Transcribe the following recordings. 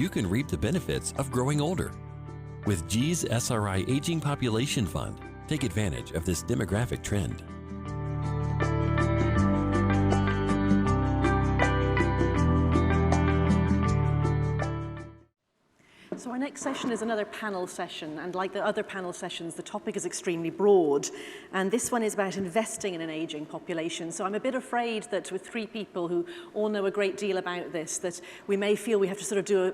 you can reap the benefits of growing older. With G's SRI Aging Population Fund, take advantage of this demographic trend. So our next session is another panel session, and like the other panel sessions, the topic is extremely broad. And this one is about investing in an aging population. So I'm a bit afraid that with three people who all know a great deal about this, that we may feel we have to sort of do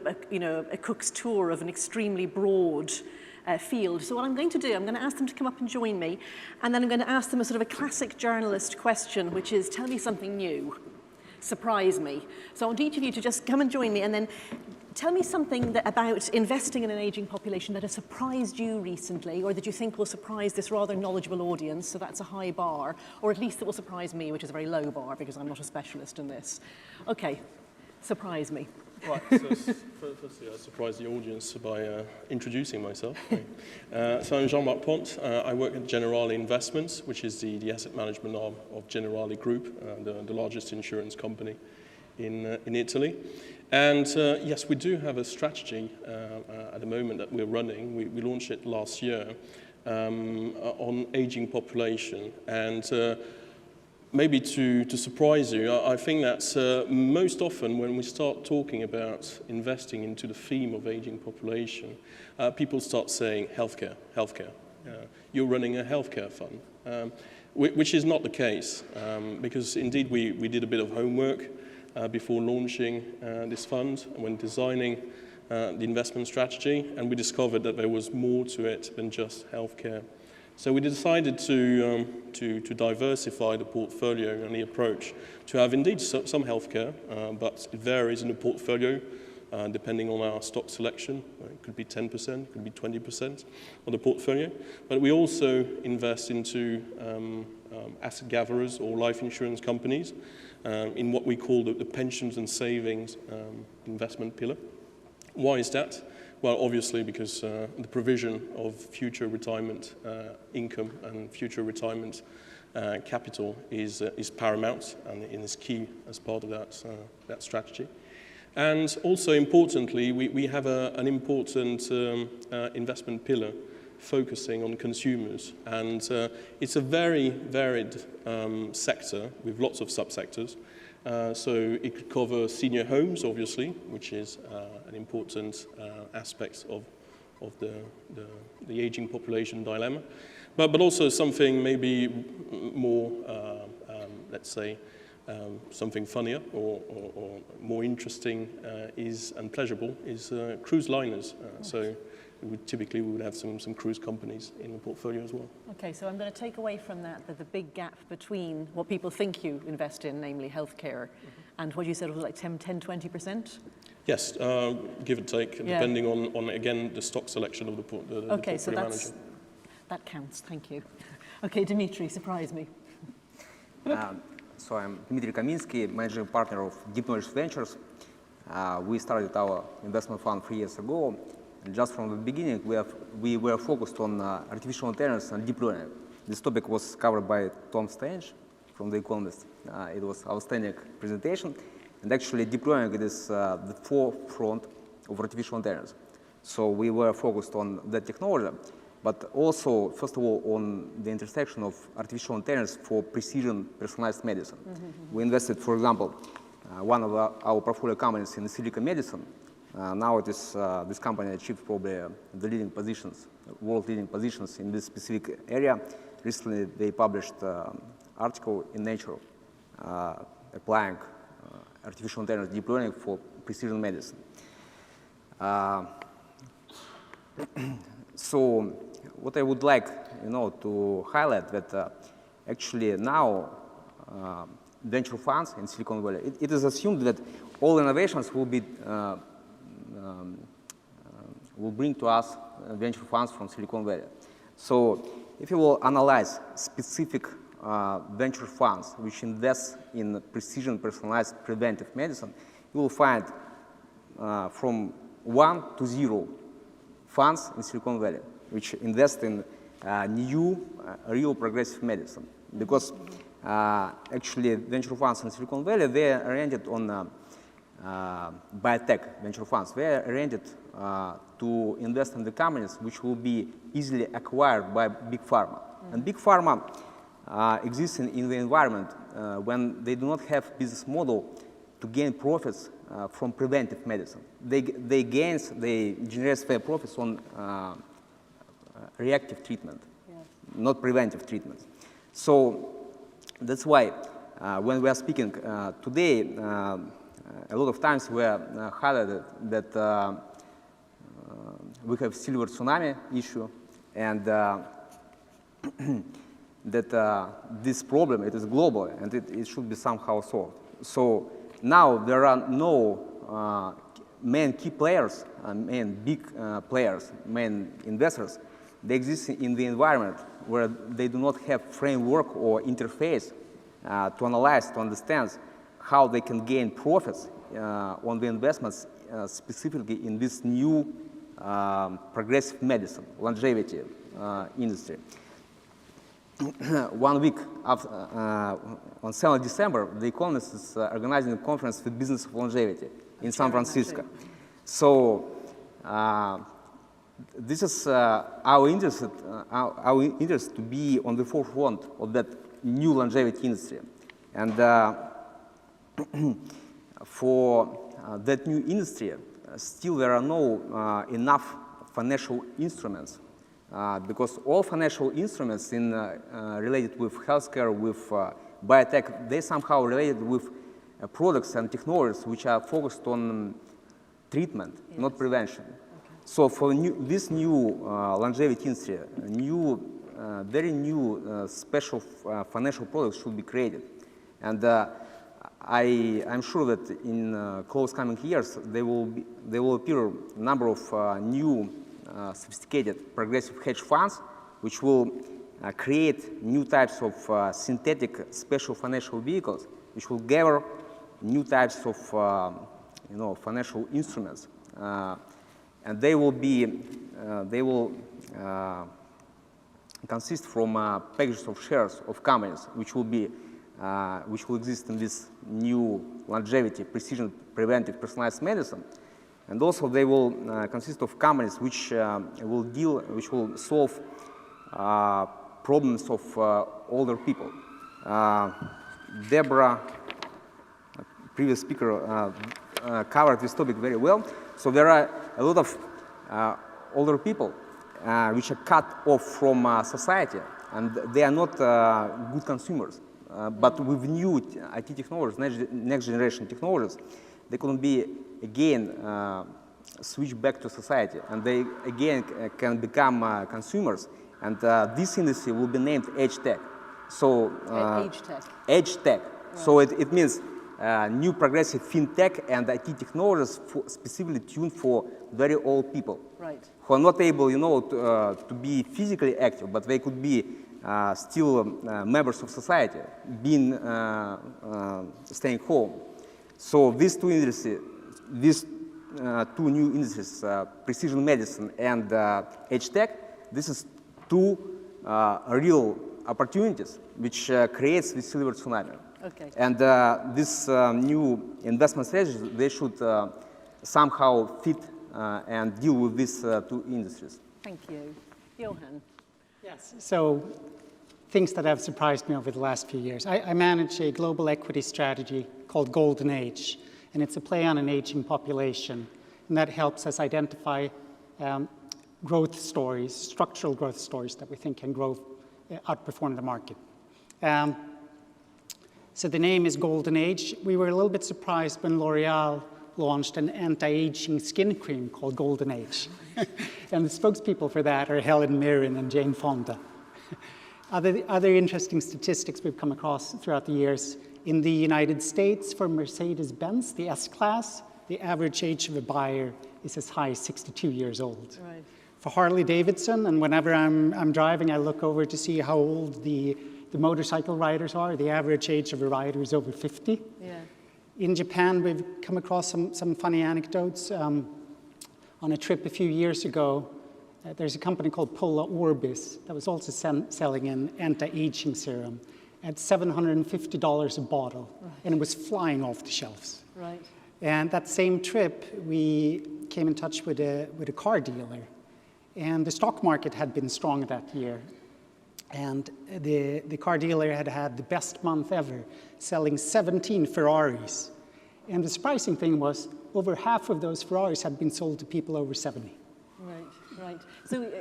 a cook's tour of an extremely broad field. So what I'm going to do, I'm going to ask them to come up and join me, and then I'm going to ask them a sort of a classic journalist question, which is, tell me something new. Surprise me. So I want each of you to just come and join me, and then tell me something about investing in an aging population that has surprised you recently, or that you think will surprise this rather knowledgeable audience, so that's a high bar, or at least it will surprise me, which is a very low bar, because I'm not a specialist in this. Okay, surprise me. Right, so firstly, I surprised the audience by introducing myself. So I'm Jean-Marc Pont. I work at Generali Investments, which is the asset management arm of Generali Group, the largest insurance company in Italy. And yes, we do have a strategy at the moment that we're running. We launched it last year on aging population. And maybe to surprise you, I think that most often when we start talking about investing into the theme of aging population, people start saying healthcare. You're running a healthcare fund, which is not the case, because indeed we did a bit of homework before launching this fund and when designing the investment strategy, and we discovered that there was more to it than just healthcare. So we decided to diversify the portfolio and the approach to have indeed some healthcare, but it varies in the portfolio depending on our stock selection. It could be 10%, it could be 20% of the portfolio. But we also invest into asset gatherers or life insurance companies in what we call the pensions and savings investment pillar. Why is that? Well, obviously because the provision of future retirement income and future retirement capital is paramount and is key as part of that strategy. And also importantly, we have an important investment pillar focusing on consumers. And it's a very varied sector with lots of subsectors. So it could cover senior homes, obviously, which is an important aspect of the aging population dilemma. But also something maybe more, let's say, something funnier or more interesting and pleasurable is cruise liners. So typically we would have some cruise companies in the portfolio as well. Okay, so I'm going to take away from that the big gap between what people think you invest in, namely healthcare, and what you said was like 10, 20%? Yes, give or take, depending on again, the stock selection of the portfolio manager. That counts, thank you. Okay, Dmitry, surprise me. So I'm Dmitry Kaminskiy, managing partner of Deep Knowledge Ventures. We started our investment fund 3 years ago. And just from the beginning, we were focused on artificial intelligence and deep learning. This topic was covered by Tom Stange from The Economist. It was an outstanding presentation. And actually, deep learning is the forefront of artificial intelligence. So we were focused on that technology, but also, first of all, on the intersection of artificial intelligence for precision personalized medicine. We invested, for example, one of our portfolio companies in silicon medicine. Now it is this company achieved probably the leading positions, world leading positions in this specific area. Recently, they published an article in Nature applying artificial intelligence deep learning for precision medicine. So what I would like, to highlight that actually now venture funds in Silicon Valley, it is assumed that all innovations will bring to us venture funds from Silicon Valley. So if you will analyze specific venture funds which invest in precision personalized preventive medicine, you will find from 1 to 0 funds in Silicon Valley which invest in new real progressive medicine. Because actually venture funds in Silicon Valley, they are oriented on biotech venture funds. They are oriented to invest in the companies which will be easily acquired by big pharma. And big pharma exists in the environment when they do not have business model to gain profits from preventive medicine. They generate their profits on reactive treatment, not preventive treatment. So that's why when we are speaking today, a lot of times we are highlighted that we have silver tsunami issue, and that this problem, it is global and it should be somehow solved. So now there are no main key players, main big players, main investors. They exist in the environment where they do not have framework or interface to analyze, to understand how they can gain profits on the investments, specifically in this new progressive medicine, longevity industry. 1 week after, on 7th December, The Economist is organizing a conference for business of longevity in San Francisco. So this is our interest to be on the forefront of that new longevity industry. And for that new industry, still there are no enough financial instruments because all financial instruments related with healthcare, with biotech, they somehow related with products and technologies which are focused on treatment, not prevention. Okay. So for this new longevity industry, very new special financial products should be created. And I'm sure that in close coming years, there will appear a number of new sophisticated progressive hedge funds, which will create new types of synthetic special financial vehicles, which will gather new types of financial instruments, and they will consist from packages of shares of companies, which will exist in this new longevity, precision, preventive, personalized medicine. And also they will consist of companies which will solve problems of older people. Deborah, previous speaker, covered this topic very well. So there are a lot of older people which are cut off from society, and they are not good consumers. But with new IT technologies, next generation technologies, they can be again switched back to society, and they again can become consumers. And this industry will be named Age Tech. So Age Tech. Age Tech. Right. So it means new progressive fintech and IT technologies specifically tuned for very old people, right, who are not able, to be physically active, but they could be still members of society, staying home. So these two industries, these two new industries, precision medicine and Age Tech, this is two real opportunities which creates the silver tsunami. Okay. And this new investment strategies, they should somehow fit and deal with these two industries. Thank you. Johan. Yes, so things that have surprised me over the last few years. I manage a global equity strategy called Golden Age, and it's a play on an aging population, and that helps us identify growth stories, structural growth stories that we think can outperform the market. So the name is Golden Age. We were a little bit surprised when L'Oreal launched an anti-aging skin cream called Golden Age. And the spokespeople for that are Helen and Jane Fonda. Other interesting statistics we've come across throughout the years. In the United States, for Mercedes-Benz, the S-Class, the average age of a buyer is as high as 62 years old. Right. For Harley-Davidson, and whenever I'm driving, I look over to see how old the motorcycle riders are. The average age of a rider is over 50. Yeah. In Japan, we've come across some funny anecdotes. On a trip a few years ago, there's a company called Pola Orbis that was also selling an anti-aging serum at $750 a bottle, right, and it was flying off the shelves. Right. And that same trip, we came in touch with a car dealer. And the stock market had been strong that year. And the car dealer had had the best month ever, selling 17 Ferraris. And the surprising thing was, over half of those Ferraris had been sold to people over 70. Right, right. So,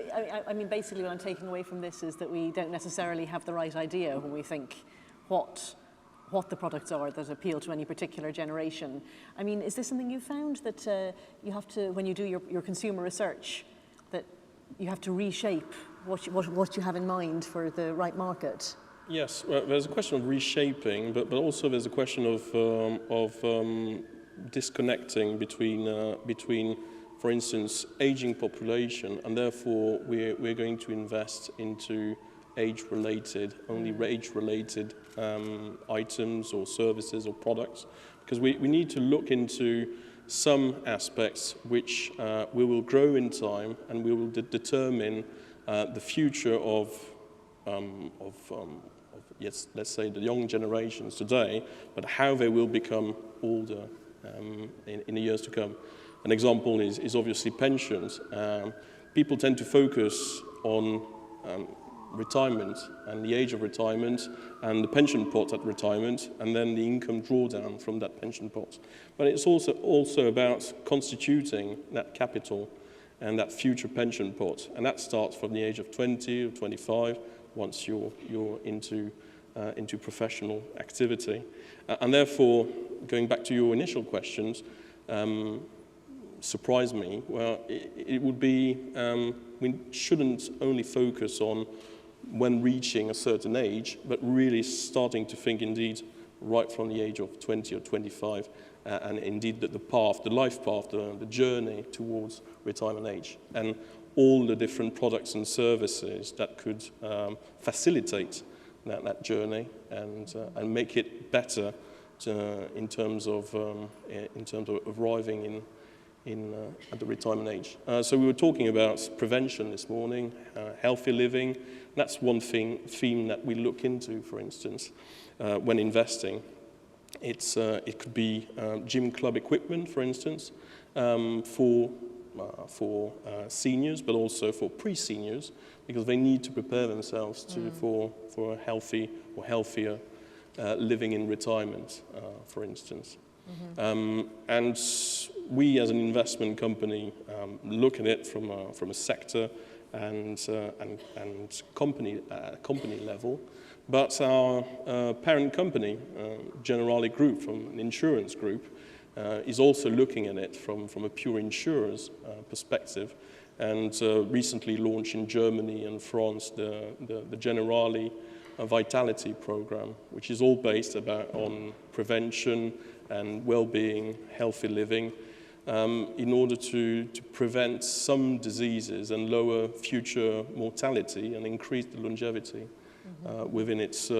I mean, basically what I'm taking away from this is that we don't necessarily have the right idea when we think what the products are that appeal to any particular generation. I mean, is this something you found that you have to, when you do your consumer research, that you have to reshape what you have in mind for the right market? Yes, well, there's a question of reshaping, but also there's a question of disconnecting between, for instance, aging population, and therefore we're going to invest into age-related, only age-related items or services or products, because we need to look into some aspects which we will grow in time, and we will determine the future of yes, let's say the young generations today, but how they will become older in the years to come. An example is obviously pensions. People tend to focus on retirement and the age of retirement and the pension pot at retirement, and then the income drawdown from that pension pot. But it's also about constituting that capital and that future pension pot, and that starts from the age of 20 or 25 once you're into professional activity. And therefore, going back to your initial questions, surprised me. Well, it would be, we shouldn't only focus on when reaching a certain age, but really starting to think indeed right from the age of 20 or 25, and indeed the life path, the journey towards retirement age, and all the different products and services that could facilitate that journey and make it better in terms of arriving at the retirement age. So we were talking about prevention this morning, healthy living. That's one theme that we look into, for instance, when investing. It could be gym club equipment, for instance, for seniors, but also for pre-seniors, because they need to prepare themselves for a healthy or healthier living in retirement, for instance. Mm-hmm. And we, as an investment company, look at it from a sector and company level. But our parent company, Generali Group, from an insurance group, is also looking at it from a pure insurer's perspective, and recently launched in Germany and France the Generali Vitality program, which is all based on prevention and well-being, healthy living, in order to prevent some diseases and lower future mortality and increase the longevity within its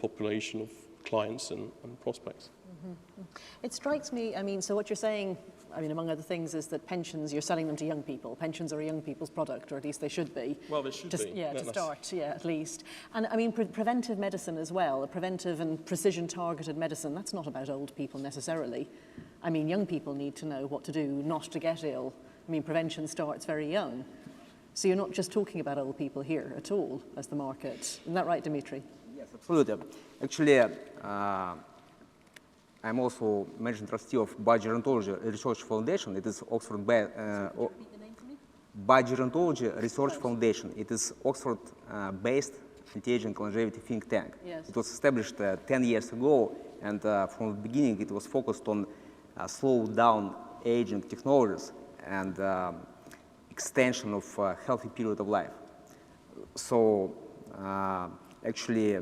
population of clients and prospects. Mm-hmm. It strikes me, I mean, so what you're saying, I mean, among other things, is that pensions, you're selling them to young people. Pensions are a young people's product, or at least they should be. Well, they should be. Yeah, to start, yeah, at least. And I mean, preventive medicine as well, preventive and precision-targeted medicine, that's not about old people necessarily. I mean, young people need to know what to do not to get ill. I mean, prevention starts very young. So you're not just talking about old people here at all as the market. Isn't that right, Dmitry? Yes, absolutely. Actually, I'm also managing trustee of Biogerontology Research Foundation. It is Oxford Biogerontology Research Foundation. It is Oxford-based anti-aging longevity think tank. Yes. It was established 10 years ago, and from the beginning it was focused on slow down aging technologies and extension of healthy period of life. So actually,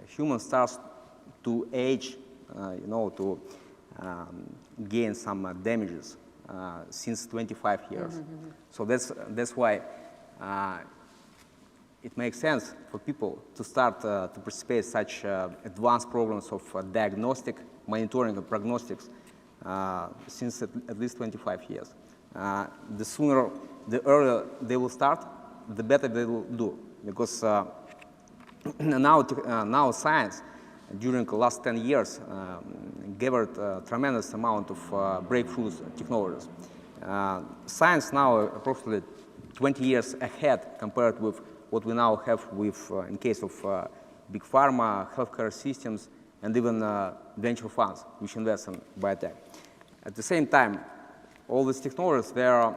human starts to age, to gain some damages since 25 years. Mm-hmm. So that's why it makes sense for people to start to participate in such advanced programs of diagnostic, monitoring, and prognostics since at least 25 years. The earlier they will start, the better they will do, because now science during the last 10 years gathered a tremendous amount of breakthroughs technologies. Science now approximately 20 years ahead compared with what we now have with, in case of big pharma, healthcare systems, and even venture funds which invest in biotech. At the same time, all these technologies, they are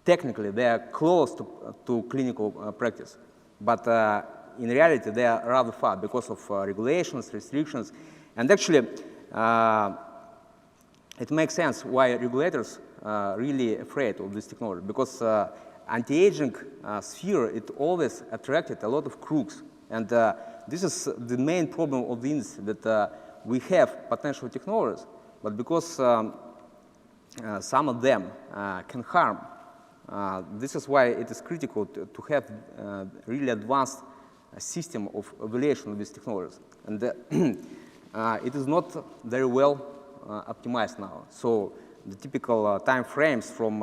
technically, they are close to clinical practice, but in reality, they are rather far because of regulations, restrictions, and actually, it makes sense why regulators are really afraid of this technology, because anti-aging sphere, it always attracted a lot of crooks, and this is the main problem of the industry, that we have potential technologies, but because some of them can harm, this is why it is critical to have really advanced system of evaluation of these technologies. And it is not very well optimized now. So the typical time frames from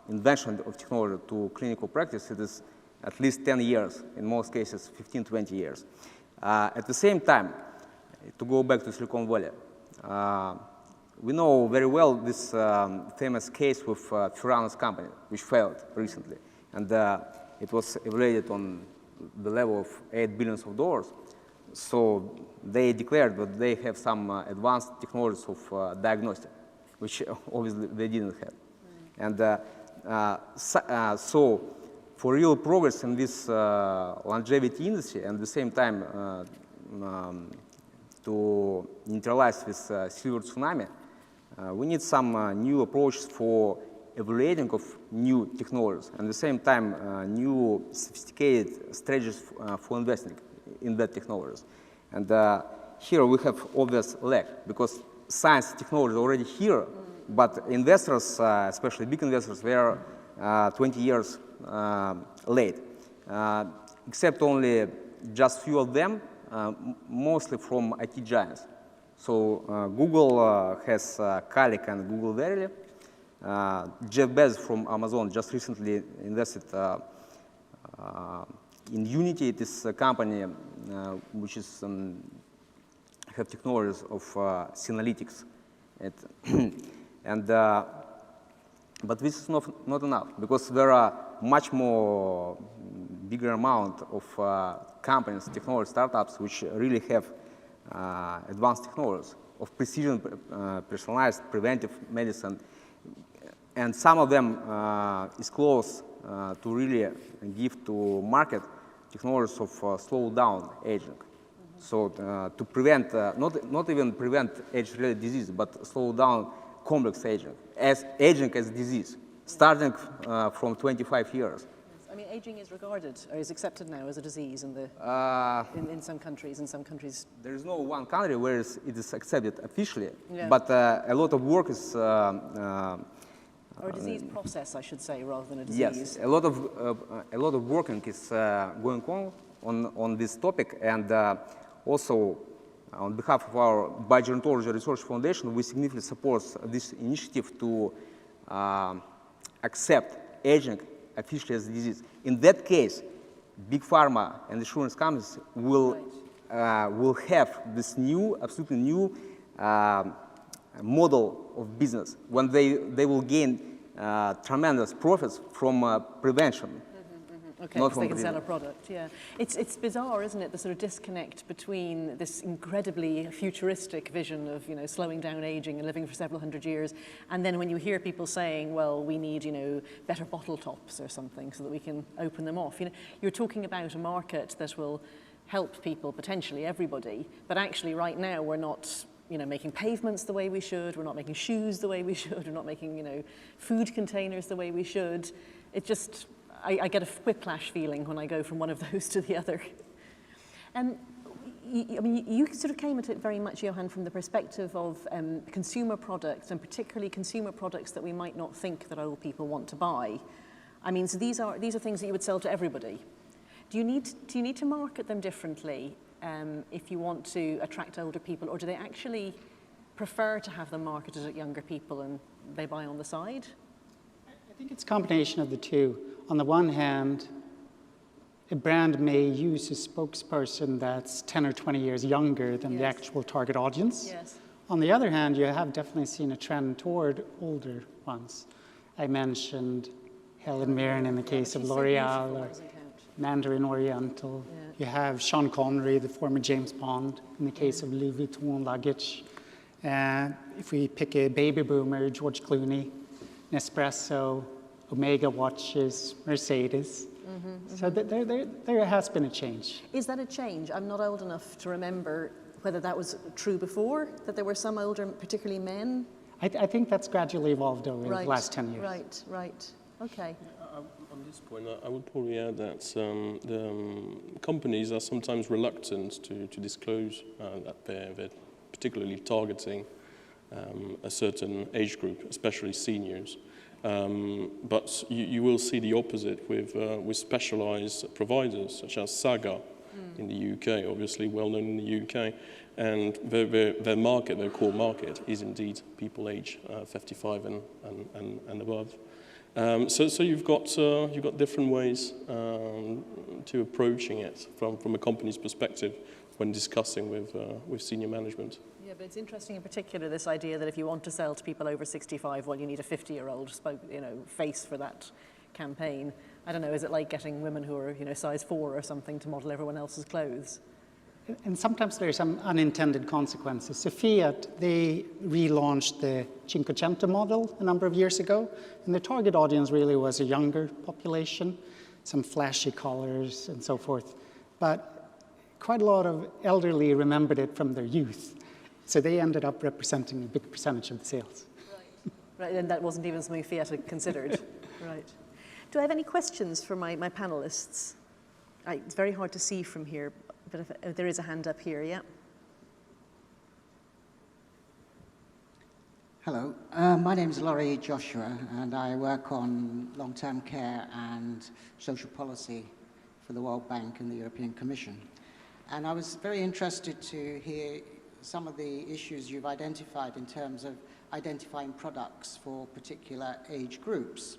invention of technology to clinical practice, it is at least 10 years, in most cases 15, 20 years. At the same time, to go back to Silicon Valley, we know very well this famous case with Ferrano's company, which failed recently. And it was evaluated on the level of $8 billion. So they declared that they have some advanced technologies of diagnostic, which obviously they didn't have. And so for real progress in this longevity industry, and at the same time to neutralize this silver tsunami, we need some new approaches for evaluating of new technologies, and at the same time new sophisticated strategies for investing in that technologies. And here we have obvious lack, because science technology is already here, but investors, especially big investors, they are 20 years late, except only just few of them, mostly from IT giants. So Google has Calic and Google Verily. Jeff Bezos from Amazon just recently invested in Unity. It is a company which is have technologies of Synalytics. But this is not enough, because there are much more bigger amount of companies, technology startups, which really have advanced technologies of precision, personalized preventive medicine, and some of them is close to really give to market technologies of slow down aging. So to prevent, not even prevent age-related disease, but slow down complex aging as disease, starting from 25 years. I mean, aging is regarded or is accepted now as a disease in the in some countries. In some countries, there is no one country where it is accepted officially, yeah. but a lot of work is. Or a disease process, I should say, rather than a disease. Yes, a lot of working is going on this topic, and also on behalf of our Biogerontology Research Foundation, we significantly support this initiative to accept aging officially as a disease. In that case, big pharma and insurance companies will have this new, absolutely new model of business when they will gain tremendous profits from prevention. Okay, because they can sell a product, yeah. It's bizarre, isn't it, the sort of disconnect between this incredibly futuristic vision of, you know, slowing down aging and living for several hundred years, and then when you hear people saying, well, we need, you know, better bottle tops or something so that we can open them off. You know, you're talking about a market that will help people, potentially everybody, but actually right now we're not, you know, making pavements the way we should, we're not making shoes the way we should, we're not making, you know, food containers the way we should. It just, I get a whiplash feeling when I go from one of those to the other. I mean, you sort of came at it very much, Johan, from the perspective of consumer products, and particularly consumer products that we might not think that old people want to buy. I mean, so these are things that you would sell to everybody. Do you need to market them differently if you want to attract older people, or do they actually prefer to have them marketed at younger people and they buy on the side? I think it's a combination of the two. On the one hand, a brand may use a spokesperson that's 10 or 20 years younger than the actual target audience. Yes. On the other hand, you have definitely seen a trend toward older ones. I mentioned Helen Mirren in the case of L'Oreal, or Mandarin Oriental. Yeah. You have Sean Connery, the former James Bond, in the case of Louis Vuitton luggage. If we pick a baby boomer, George Clooney, Nespresso, Omega watches, Mercedes. So there has been a change. Is that a change? I'm not old enough to remember whether that was true before, that there were some older, particularly men. I think that's gradually evolved over the last 10 years. Right. Okay. On this point, I would probably add that the companies are sometimes reluctant to disclose that they're particularly targeting a certain age group, especially seniors. But you will see the opposite with specialized providers such as Saga in the UK, obviously well known in the UK, and their market, their core market, is indeed people age 55 and above. So you've got different ways to approaching it from a company's perspective when discussing with senior management. Yeah, but it's interesting in particular this idea that if you want to sell to people over 65, well, you need a 50-year-old face for that campaign. I don't know, is it like getting women who are size 4 or something to model everyone else's clothes? And sometimes there are some unintended consequences. So Fiat, they relaunched the Cinquecento model a number of years ago, and the target audience really was a younger population, some flashy colors and so forth. But quite a lot of elderly remembered it from their youth. So they ended up representing a big percentage of the sales. Right, and that wasn't even something Fiat had considered. Right. Do I have any questions for my panelists? It's very hard to see from here, but if there is a hand up here, yeah. Hello, my name is Laurie Joshua, and I work on long-term care and social policy for the World Bank and the European Commission. And I was very interested to hear some of the issues you've identified in terms of identifying products for particular age groups.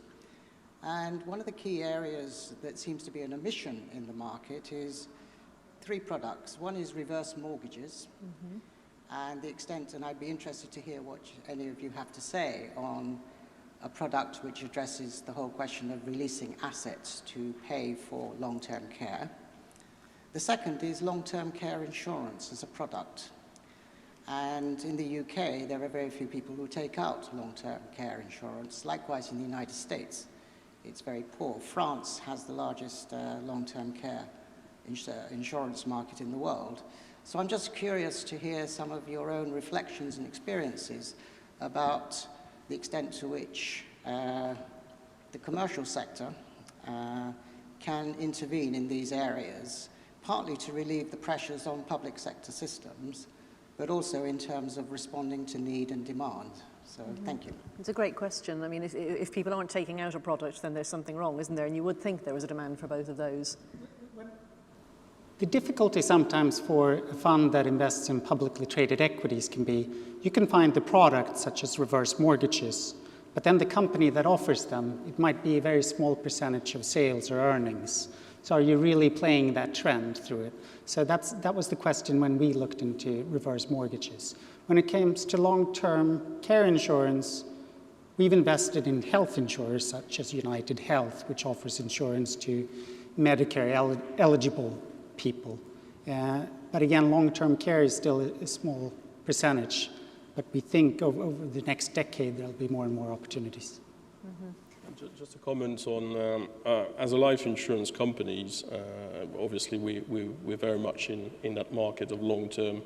And one of the key areas that seems to be an omission in the market is 3 products. One is reverse mortgages, and the extent, and I'd be interested to hear what any of you have to say on a product which addresses the whole question of releasing assets to pay for long-term care. The second is long-term care insurance as a product. And in the UK, there are very few people who take out long-term care insurance. Likewise, in the United States, it's very poor. France has the largest long-term care insurance market in the world. So I'm just curious to hear some of your own reflections and experiences about the extent to which the commercial sector can intervene in these areas, partly to relieve the pressures on public sector systems, but also in terms of responding to need and demand. So thank you. It's a great question. I mean, if people aren't taking out a product, then there's something wrong, isn't there? And you would think there was a demand for both of those. The difficulty sometimes for a fund that invests in publicly traded equities can be, you can find the product such as reverse mortgages, but then the company that offers them, it might be a very small percentage of sales or earnings. So are you really playing that trend through it? So that was the question when we looked into reverse mortgages. When it comes to long-term care insurance, we've invested in health insurers such as United Health, which offers insurance to Medicare eligible people. But again, long-term care is still a small percentage, but we think over the next decade there'll be more and more opportunities. Just a comment on, as a life insurance companies, obviously we're very much in that market of long-term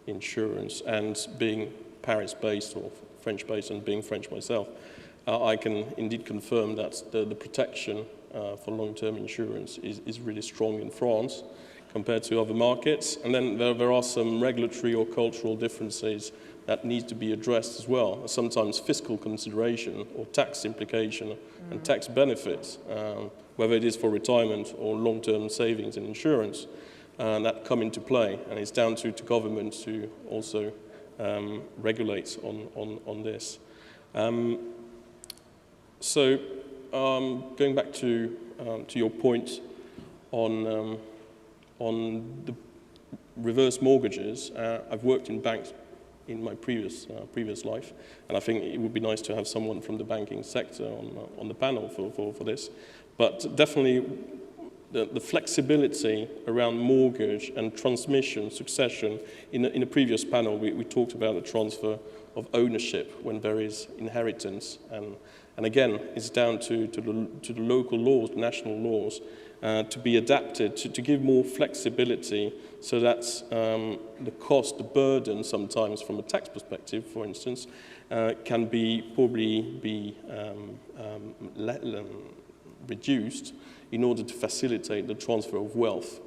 insurance, and being Paris-based or French-based and being French myself, I can indeed confirm that the protection for long-term insurance is really strong in France compared to other markets. And then there are some regulatory or cultural differences that need to be addressed as well. Sometimes fiscal consideration or tax implication and tax benefits, whether it is for retirement or long-term savings and insurance, that come into play. And it's down to government to also regulate on this. So going back to your point, on the reverse mortgages. I've worked in banks in my previous life, and I think it would be nice to have someone from the banking sector on the panel for this. But definitely the flexibility around mortgage and transmission, succession. In a previous panel, we talked about the transfer of ownership when there is inheritance. And again, it's down to the local laws, the national laws, to be adapted, to give more flexibility so that the cost, the burden sometimes from a tax perspective, for instance, can probably be reduced in order to facilitate the transfer of wealth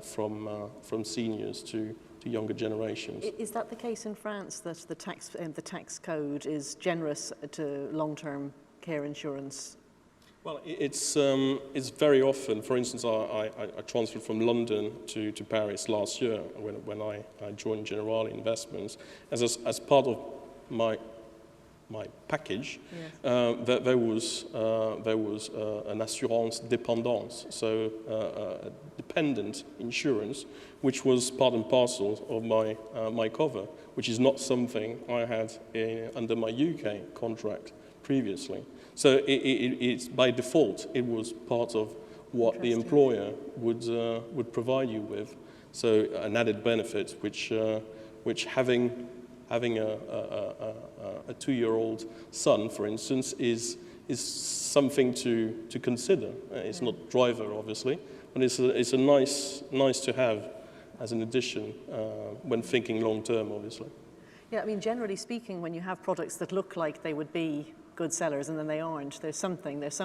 from seniors to younger generations. Is that the case in France, that the tax code is generous to long-term care insurance? Well, it's very often. For instance, I transferred from London to Paris last year when I joined Generali Investments. As part of my package, yes. There was an assurance dépendance, so dependent insurance, which was part and parcel of my cover, which is not something I had under my UK contract previously. So it's by default, it was part of what the employer would provide you with. So an added benefit, which having a 2-year-old son, for instance, is something to consider. It's not driver, obviously, but it's a nice to have as an addition when thinking long term, obviously. Yeah, I mean, generally speaking, when you have products that look like they would be good sellers and then they aren't, there's some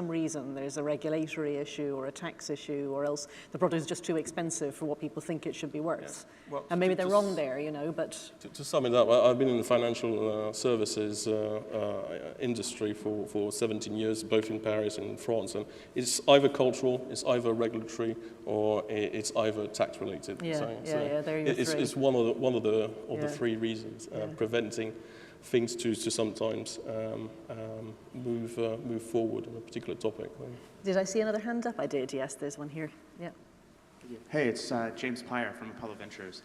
reason, there's a regulatory issue or a tax issue, or else the product is just too expensive for what people think it should be worth. Yeah. Well, and maybe they're wrong there, you know, but... To sum it up, I've been in the financial services industry for 17 years, both in Paris and in France, and it's either cultural, it's either regulatory, or it's either tax related. Yeah, so there you go. It's one of the three reasons preventing things to sometimes move forward on a particular topic. Did I see another hand up? I did, yes, there's one here. Yeah. Hey, it's James Pyer from Apollo Ventures.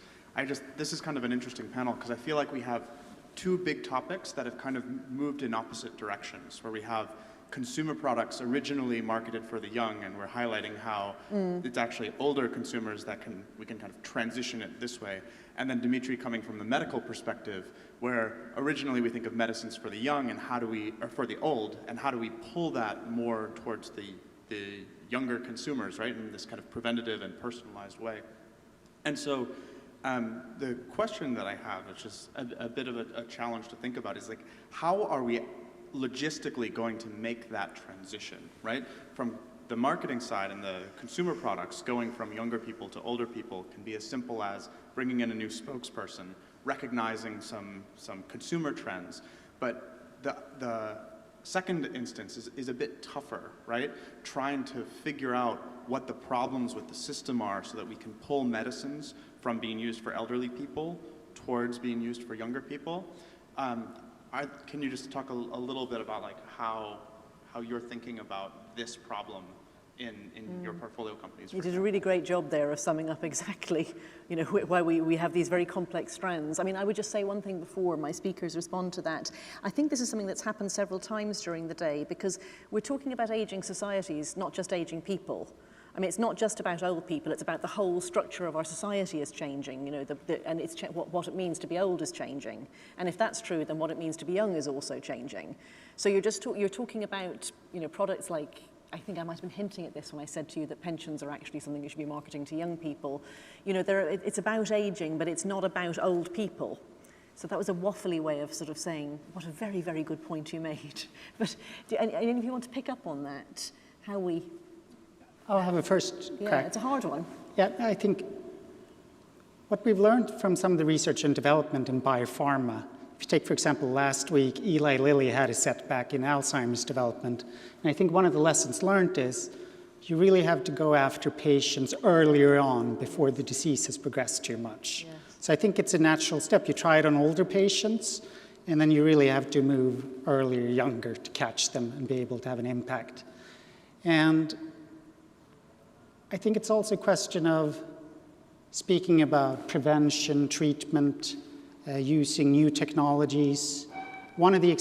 This is kind of an interesting panel because I feel like we have two big topics that have kind of moved in opposite directions, where we have consumer products originally marketed for the young, and we're highlighting how it's actually older consumers that we can kind of transition it this way. And then Dmitry coming from the medical perspective, where originally we think of medicines for the young and or for the old, and how do we pull that more towards the younger consumers, right, in this kind of preventative and personalized way. And so the question that I have, which is a bit of a challenge to think about, is like, how are we logistically going to make that transition, right? From the marketing side and the consumer products, going from younger people to older people can be as simple as bringing in a new spokesperson, recognizing some consumer trends. But the second instance is a bit tougher, right? Trying to figure out what the problems with the system are so that we can pull medicines from being used for elderly people towards being used for younger people. Can you just talk a little bit about like how you're thinking about this problem in your portfolio companies? You did a really great job there of summing up exactly, you know, why we have these very complex strands. I mean, I would just say one thing before my speakers respond to that. I think this is something that's happened several times during the day, because we're talking about aging societies, not just aging people. I mean, it's not just about old people, it's about the whole structure of our society is changing, you know, and it's what it means to be old is changing. And if that's true, then what it means to be young is also changing. So you're talking about, you know, products like, I think I might have been hinting at this when I said to you that pensions are actually something you should be marketing to young people. You know, it's about aging, but it's not about old people. So that was a waffly way of sort of saying, what a very, very good point you made. But any of you want to pick up on that? How we... I'll have a first crack. Yeah, it's a hard one. Yeah, I think what we've learned from some of the research and development in biopharma, if you take, for example, last week, Eli Lilly had a setback in Alzheimer's development. And I think one of the lessons learned is you really have to go after patients earlier on before the disease has progressed too much. Yes. So I think it's a natural step. You try it on older patients, and then you really have to move earlier, younger to catch them and be able to have an impact. And I think it's also a question of speaking about prevention, treatment, using new technologies. One of the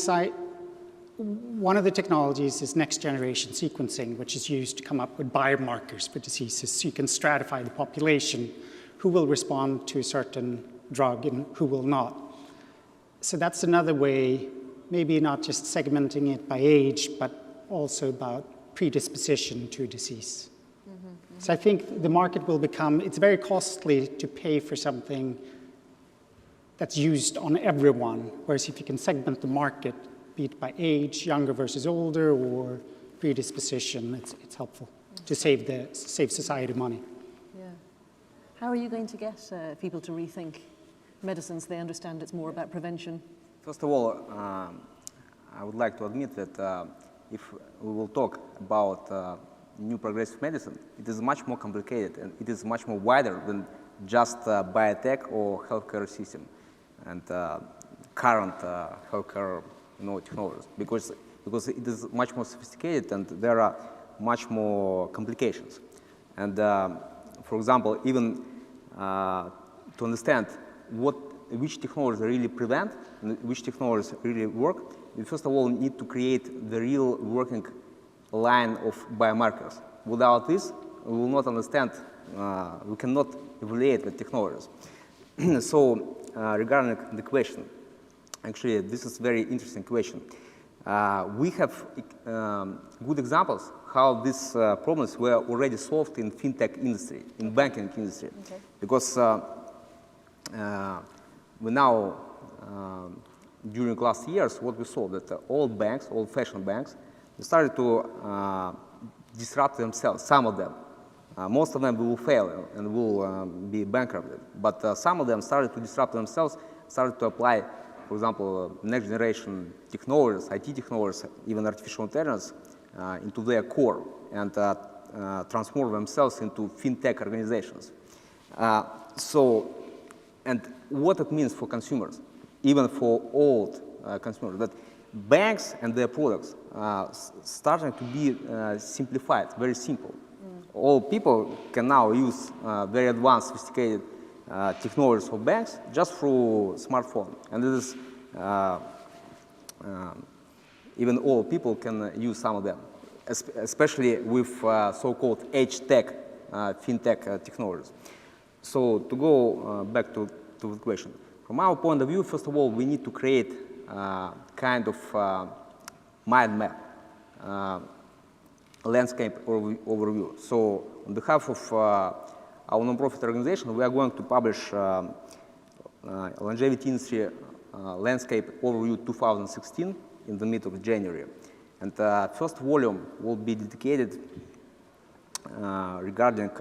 technologies is next generation sequencing, which is used to come up with biomarkers for diseases. So you can stratify the population who will respond to a certain drug and who will not. So that's another way, maybe not just segmenting it by age, but also about predisposition to disease. So I think the market will become, it's very costly to pay for something that's used on everyone, whereas if you can segment the market, be it by age, younger versus older, or predisposition, it's helpful to save society money. Yeah. How are you going to get people to rethink medicines? They understand it's more about prevention. First of all, I would like to admit that if we will talk about new progressive medicine, it is much more complicated and it is much more wider than just biotech or healthcare system and current healthcare technologies, because it is much more sophisticated and there are much more complications. And for example, even to understand which technologies really prevent and which technologies really work, we first of all need to create the real working line of biomarkers. Without this, we will not understand, we cannot evaluate the technologies. So regarding the question, actually this is a very interesting question. We have good examples how these problems were already solved in fintech industry, in banking industry. Okay. Because we now, during last years, what we saw that all banks, old-fashioned banks, they started to disrupt themselves, some of them. Most of them will fail and will be bankrupted. But some of them started to disrupt themselves, started to apply, for example, next generation technologies, IT technologies, even artificial intelligence, into their core and transform themselves into fintech organizations. And what it means for consumers, even for old consumers, that banks and their products are starting to be simplified, very simple. All people can now use very advanced, sophisticated technologies for banks just through smartphone. And it is, even old people can use some of them, especially with so-called edge-tech, fintech technologies. So to go back to the question, from our point of view, first of all, we need to create kind of mind map, landscape overview. So on behalf of our nonprofit organization, we are going to publish Longevity Industry Landscape Overview 2016 in the mid of January. And first volume will be dedicated regarding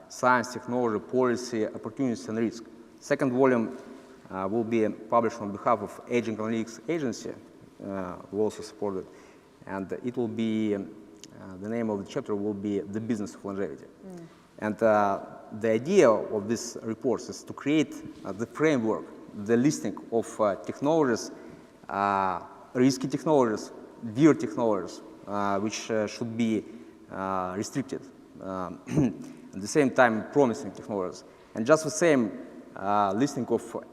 science, technology, policy, opportunities, and risk. Second volume will be published on behalf of Aging Analytics Agency, we also support it. And it will be, the name of the chapter will be The Business of Longevity. And the idea of this report is to create the framework, the listing of technologies, risky technologies, dear technologies, which should be restricted. At the same time, promising technologies. And just the same listing of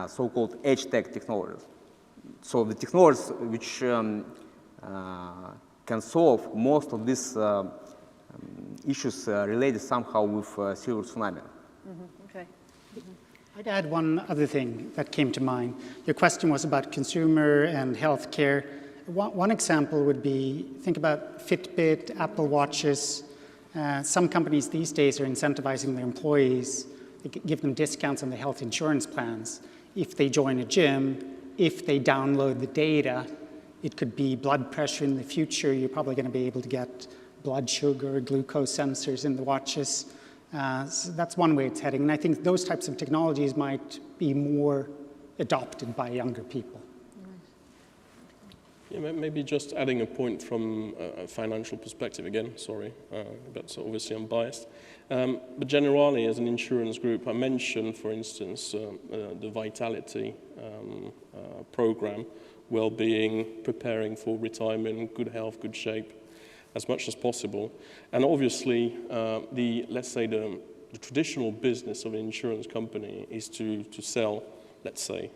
so-called edge-tech technologies. So the technologies which can solve most of these issues related somehow with silver tsunami. Okay. I'd add one other thing that came to mind. Your question was about consumer and healthcare. One example would be, think about Fitbit, Apple Watches. Some companies these days are incentivizing their employees, they give them discounts on the health insurance plans. If they join a gym, if they download the data, it could be blood pressure in the future. You're probably going to be able to get blood sugar, glucose sensors in the watches. So that's one way it's heading. And I think those types of technologies might be more adopted by younger people. Yeah, maybe just adding a point from a financial perspective again, sorry, but obviously I'm biased. But Generali, as an insurance group, I mentioned, for instance, the Vitality program, well-being, preparing for retirement, good health, good shape. as much as possible. And obviously, let's say the traditional business of an insurance company is to sell, let's say,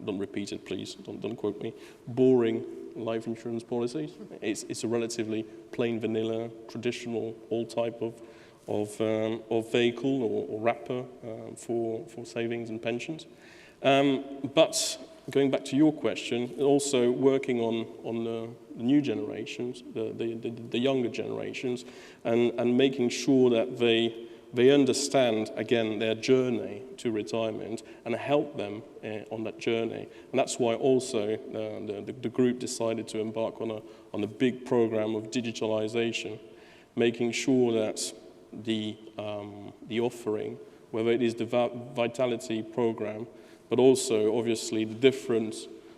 don't repeat it please, don't quote me, boring life insurance policies. It's a relatively plain vanilla, traditional, old type of vehicle or wrapper for savings and pensions. But going back to your question, also working on the new generations, the younger generations, and making sure that they understand, again, their journey to retirement and help them on that journey. And that's why also the group decided to embark on a big program of digitalization, making sure that the offering, whether it is the Vitality program, but also obviously the different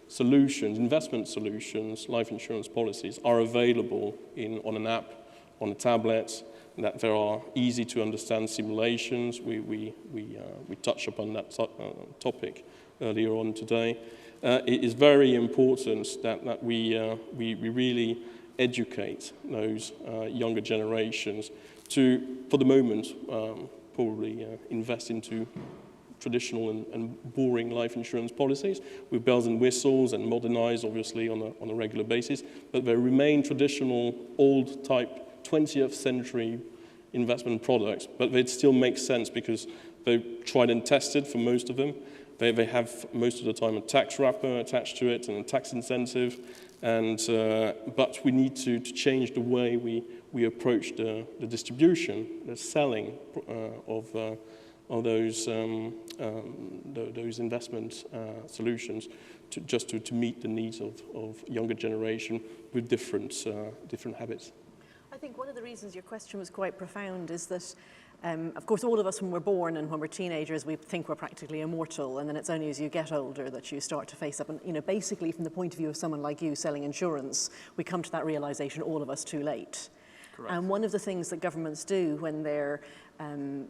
solutions, investment solutions, life insurance policies are available on an app, on a tablet, that there are easy to understand simulations. We touched upon that topic earlier on today. It is very important that we really educate those younger generations to, for the moment, probably invest into traditional and boring life insurance policies with bells and whistles and modernize, obviously, on a regular basis, but they remain traditional, old type 20th century investment products, but they still make sense because they're tried and tested for most of them. They have most of the time a tax wrapper attached to it and a tax incentive, and but we need to change the way we approach the distribution, the selling of those investment solutions to meet the needs of younger generation with different habits. I think one of the reasons your question was quite profound is that, of course, all of us when we're born and when we're teenagers, we think we're practically immortal, and then it's only as you get older that you start to face up. And basically, from the point of view of someone like you selling insurance, we come to that realization, all of us, too late. Correct. And one of the things that governments do when they're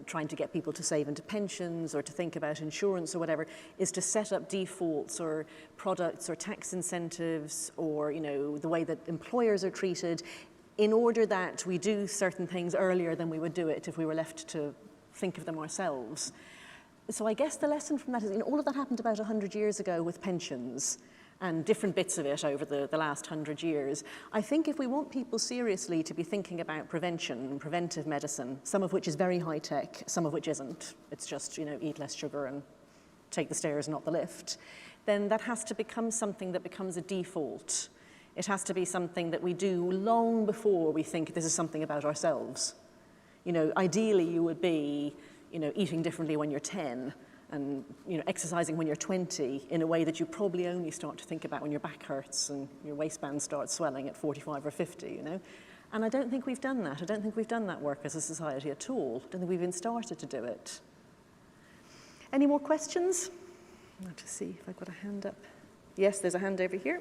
trying to get people to save into pensions or to think about insurance or whatever, is to set up defaults or products or tax incentives or the way that employers are treated, in order that we do certain things earlier than we would do it if we were left to think of them ourselves. So I guess the lesson from that is, all of that happened about 100 years ago with pensions and different bits of it over the last 100 years. I think if we want people seriously to be thinking about prevention and preventive medicine, some of which is very high tech, some of which isn't, it's just, eat less sugar and take the stairs, not the lift, then that has to become something that becomes a default. It has to be something that we do long before we think this is something about ourselves. Ideally you would be, eating differently when you're 10 and, exercising when you're 20 in a way that you probably only start to think about when your back hurts and your waistband starts swelling at 45 or 50, And I don't think we've done that. I don't think we've done that work as a society at all. I don't think we've even started to do it. Any more questions? I'll have to see if I've got a hand up. Yes, there's a hand over here.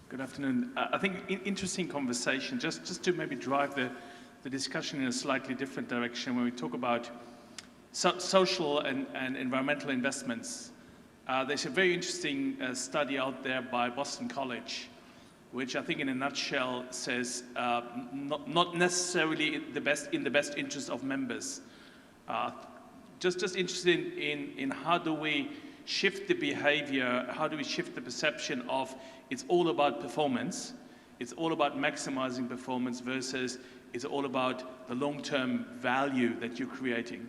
Good afternoon. I think interesting conversation, just to maybe drive the discussion in a slightly different direction when we talk about social and environmental investments. There's a very interesting study out there by Boston College, which I think in a nutshell says not necessarily in the best interest of members. Just interested in how do we shift the behavior, how do we shift the perception of it's all about performance, it's all about maximizing performance versus it's all about the long-term value that you're creating?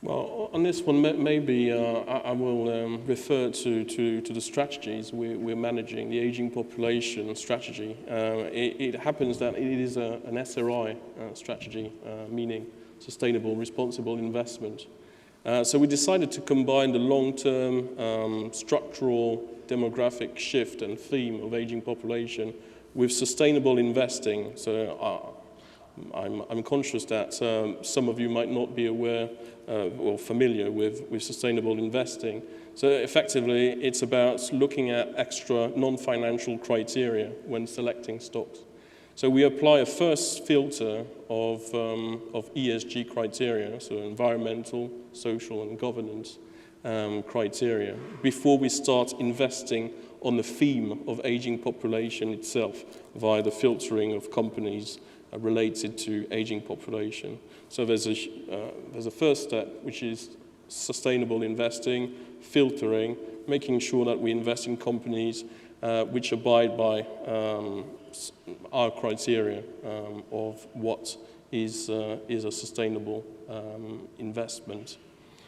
Well, on this one, maybe I will refer to the strategies we're managing, the aging population strategy. It happens that it is an SRI strategy, meaning sustainable, responsible investment. So we decided to combine the long-term structural demographic shift and theme of aging population with sustainable investing. So I'm conscious that some of you might not be aware or familiar with sustainable investing. So effectively, it's about looking at extra non-financial criteria when selecting stocks. So we apply a first filter of ESG criteria, so environmental, social, and governance. criteria before we start investing on the theme of aging population itself via the filtering of companies related to aging population. So there's a first step, which is sustainable investing, filtering, making sure that we invest in companies which abide by our criteria of what is a sustainable investment.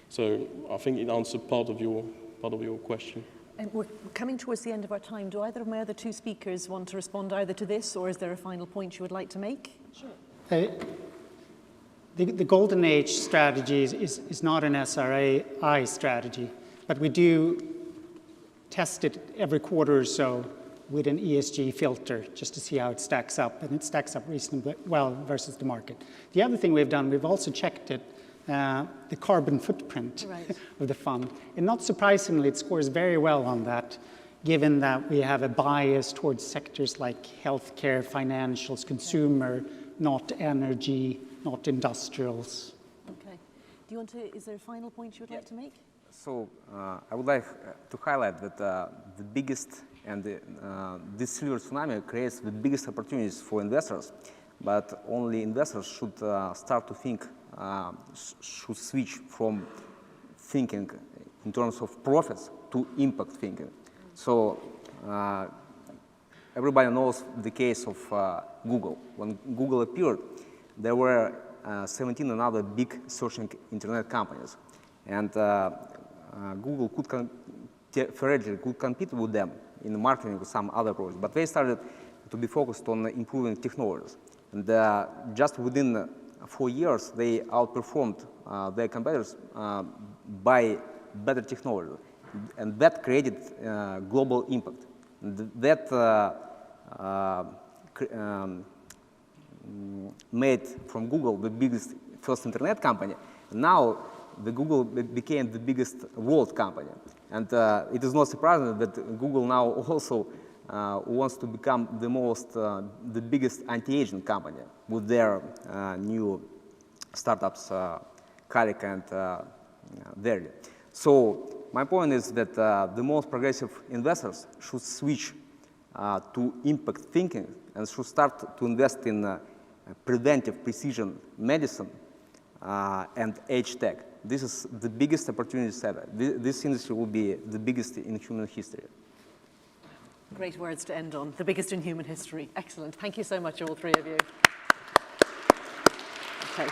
So I think it answered part of your question. And we're coming towards the end of our time. Do either of my other two speakers want to respond either to this, or is there a final point you would like to make? Sure. The Golden Age strategy is not an SRI strategy, but we do test it every quarter or so with an ESG filter just to see how it stacks up, and it stacks up reasonably well versus the market. The other thing we've done, we've also checked it, the carbon footprint of the fund. And not surprisingly, it scores very well on that, given that we have a bias towards sectors like healthcare, financials, consumer, not energy, not industrials. Okay. Do you want to, is there a final point you would like to make? So I would like to highlight that the biggest and this silver tsunami creates the biggest opportunities for investors, but only investors should start to think, should switch from thinking in terms of profits to impact thinking. So everybody knows the case of Google. When Google appeared, there were 17 another big searching internet companies, and Google theoretically could compete with them in marketing with some other products, but they started to be focused on improving technologies. And just within 4 years, they outperformed their competitors by better technology. And that created global impact. That made from Google the biggest first internet company. Now, the Google became the biggest world company. And it is not surprising that Google now also wants to become the biggest anti-aging company with their new startups, Calic and Verdi. So my point is that the most progressive investors should switch to impact thinking and should start to invest in preventive precision medicine and age tech. This is the biggest opportunity ever. This industry will be the biggest in human history. Great words to end on. The biggest in human history. Excellent. Thank you so much, all three of you. Okay.